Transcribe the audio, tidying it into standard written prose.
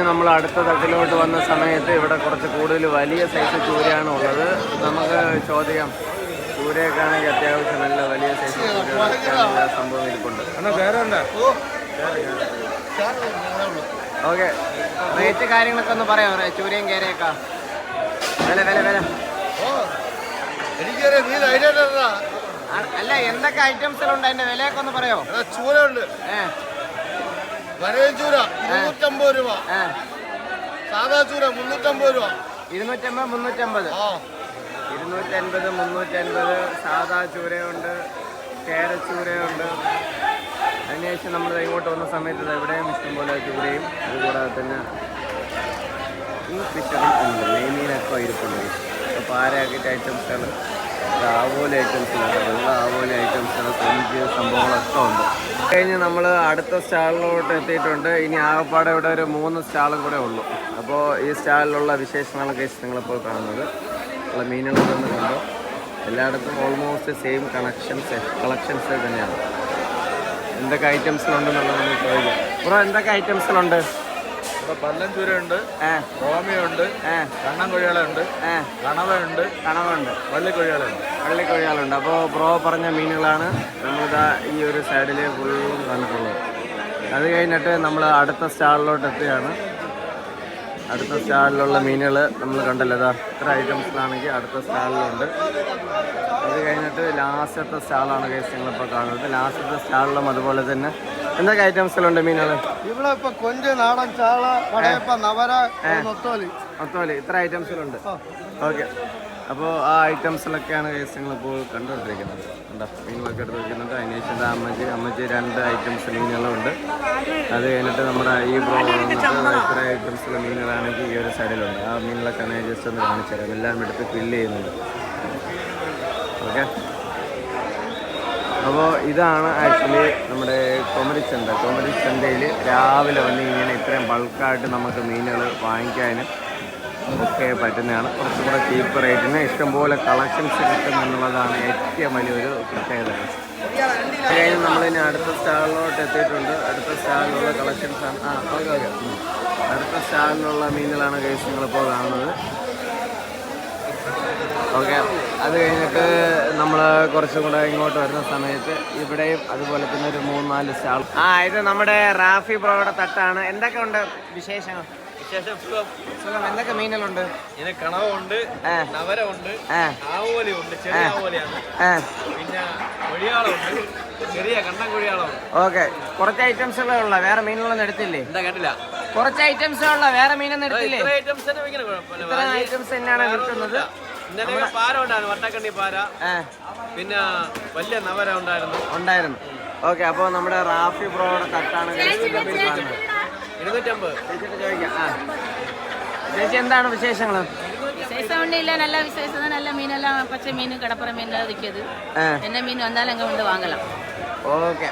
നമ്മൾ അടുത്ത തട്ടിലോട്ട് വന്ന സമയത്ത് ഇവിടെ കുറച്ച് കൂടുതൽ വലിയ സൈസ് ചൂരയാണ് ഉള്ളത്. നമുക്ക് ചോദിക്കാം, ചൂരയൊക്കെ ആണെങ്കിൽ അത്യാവശ്യം നല്ല വലിയ സൈസ് സംഭവം ഇരിപ്പുണ്ട്. ഓക്കെ, റേറ്റ് കാര്യങ്ങളൊക്കെ ഒന്ന് പറയാം. ചൂരയും കേരയൊക്കെ വില വില വില അല്ല, എന്തൊക്കെ ഐറ്റംസിലുണ്ട് അതിന്റെ വിലയൊക്കെ ഒന്ന് പറയോ? ചൂര ഉണ്ട്, ചൂര 250 രൂപ, സാധാ ചൂര 350 രൂപ. 250 350 350 സാധാ ചൂരയുണ്ട്, കേരച്ചൂരയുണ്ട്. അതിനുശേഷം നമ്മൾ ഇങ്ങോട്ട് വന്ന സമയത്ത് എവിടെയും ഇഷ്ടംപോലെ ചൂരയും അതുകൂടാതെ തന്നെ ഈ ഫിഷറും ഉണ്ട്. നെയ്മീനൊക്കെ ഇരിപ്പുണ്ട്. പാരയാക്കിയിട്ട് ഐറ്റംസുകൾ, ആവോലി ഐറ്റംസിലുണ്ട്, വെള്ള ആവോലി ഐറ്റംസുകൾ, കൊഞ്ച് സംഭവങ്ങളൊക്കെ ഉണ്ട്. കഴിഞ്ഞ് നമ്മൾ അടുത്ത സ്റ്റാളിലോട്ട് എത്തിയിട്ടുണ്ട്. ഇനി ആകപ്പാടെ ഇവിടെ ഒരു 3 സ്റ്റാളും കൂടെ ഉള്ളൂ. അപ്പോൾ ഈ സ്റ്റാളിലുള്ള വിശേഷങ്ങളൊക്കെ നിങ്ങളിപ്പോൾ കാണുന്നത് ഉള്ള മീനുകളൊക്കെ ഒന്ന് കണ്ടോ. എല്ലായിടത്തും ഓൾമോസ്റ്റ് സെയിം കളക്ഷൻസ് തന്നെയാണ്. എന്തൊക്കെ ഐറ്റംസിലുണ്ടെന്നുള്ളത് നമുക്ക് ചോദിക്കാം. ബ്രോ, എന്തൊക്കെ ഐറ്റംസിലുണ്ട്? പല്ലൻ ചൂരയുണ്ട്, ഓമയുണ്ട്, കണ്ണൻ കൊഴിയാളുണ്ട്, കണവുണ്ട്, വള്ളിക്കൊഴിയാളുണ്ട്. അപ്പോൾ ബ്രോ പറഞ്ഞ മീനുകളാണ് നമ്മളിതാ ഈ ഒരു സൈഡിൽ ഫുള്ളും കണ്ടിട്ടുള്ളത്. അത് കഴിഞ്ഞിട്ട് നമ്മൾ അടുത്ത സ്റ്റാളിലോട്ട് എത്തുകയാണ്. അടുത്ത സ്റ്റാളിലുള്ള മീനുകൾ നമ്മൾ കണ്ടല്ലോ. ഇതാ ഇത്ര ഐറ്റംസിലാണെങ്കിൽ അടുത്ത സ്റ്റാളിലുണ്ട്. അത് കഴിഞ്ഞിട്ട് ലാസ്റ്റത്തെ സ്റ്റാളാണ് കേസ് നിങ്ങളിപ്പോൾ കാണുന്നത്. ലാസ്റ്റത്തെ സ്റ്റാളിലും അതുപോലെ തന്നെ എന്തൊക്കെ ഐറ്റംസിലുണ്ട് മീനുകൾ? ഇവിടെ ഇപ്പൊ കൊഞ്ച്, നാടൻ ചാള, നവര, നൊത്തോലി, ഇത്ര ഐറ്റംസിലുണ്ട്. ഓക്കെ, അപ്പോൾ ആ ഐറ്റംസിലൊക്കെയാണ് കേസ് നിങ്ങളിപ്പോൾ കണ്ടുകൊണ്ടിരിക്കുന്നത്. ഉണ്ടോ, മീനുകളൊക്കെ എടുത്ത് വയ്ക്കുന്നുണ്ട്. അതിനുശേഷം അമ്മച്ചി 2 ഐറ്റംസ് മീനുകളുണ്ട്. അത് കഴിഞ്ഞിട്ട് നമ്മുടെ ഈ ബ്രോ ഇത്ര ഐറ്റംസിലെ മീനുകളാണെങ്കിൽ ഈ ഒരു സൈഡിലുണ്ട്. ആ മീനുകളൊക്കെ ആണെങ്കിൽ ജസ്റ്റ് ഒന്ന് കാണിച്ചു തരാം. എല്ലാം എടുത്ത് ഫില്ല് ചെയ്യുന്നുണ്ട്. ഓക്കെ, അപ്പോൾ ഇതാണ് ആക്ച്വലി നമ്മുടെ കൊമരിച്ചന്തയിൽ രാവിലെ വന്ന് ഇങ്ങനെ ഇത്രയും ബൾക്കായിട്ട് നമുക്ക് മീനുകൾ വാങ്ങിക്കാനും ഒക്കെ പറ്റുന്നതാണ്. കുറച്ചും കൂടെ ചീപ്പ് റേറ്റിന് ഇഷ്ടംപോലെ കളക്ഷൻസ് കിട്ടും എന്നുള്ളതാണ് ഏറ്റവും വലിയൊരു പ്രത്യേകത. കഴിഞ്ഞ് നമ്മളിനി അടുത്ത സ്റ്റാളിലോട്ട് എത്തിയിട്ടുണ്ട്. അടുത്ത സ്റ്റാളിലുള്ള കളക്ഷൻസാണ്. ഓക്കെ, അടുത്ത സ്റ്റാളിലുള്ള മീനുകളാണ് കേസ് നിങ്ങളിപ്പോൾ കാണുന്നത്. ഓക്കെ, അത് കഴിഞ്ഞിട്ട് നമ്മൾ കുറച്ചും കൂടെ ഇങ്ങോട്ട് വരുന്ന സമയത്ത് ഇവിടെയും അതുപോലെ തന്നെ ഒരു 3-4 സ്റ്റാൾ. ഇത് നമ്മുടെ റാഫി ബ്രോയുടെ തട്ടാണ്. എന്തൊക്കെ ഉണ്ട് വിശേഷങ്ങൾ? സുഖം. എന്തൊക്കെ മീനുകളുണ്ട്? കണവുണ്ട്, നവരമുണ്ട്, ആവോലിയുണ്ട്, ചെറിയ ആവോലിയാണ്, പിന്നെ കൊഴിയാളുണ്ട്, ചെറിയ കണ്ണൻ കൊഴിയാളുണ്ട്. ഓക്കെ, കുറച്ച് ഐറ്റംസുകളുള്ള വേറെ മീനുകളൊന്നും എടുത്തില്ലേ? എന്താ കേട്ടില്ല? കുറച്ച് ഐറ്റംസുള്ള വേറെ മീനൊന്നും എടുത്തില്ലേ? ഐറ്റംസ് തന്നെയാണ് കിട്ടുന്നത്. പാര ഉണ്ടായിരുന്നു, വട്ടക്കണ്ണി പാര, പിന്നെ വലിയ നവര ഉണ്ടായിരുന്നു. ഓക്കെ, അപ്പോൾ നമ്മുടെ റാഫി ബ്രോയുടെ തട്ടാണ് കാണുന്നത്. 250. ചോദിക്കാം. ചേച്ചി, എന്താണ് വിശേഷങ്ങൾ? விசேஷம் நல்ல விசேஷம் தான். நல்ல மீனெல்லாம் பச்சை மீன் கடப்பற மீன் விற்கிது. என்ன மீன் வந்தாலும் அங்கே வந்து வாங்கலாம். ஓகே.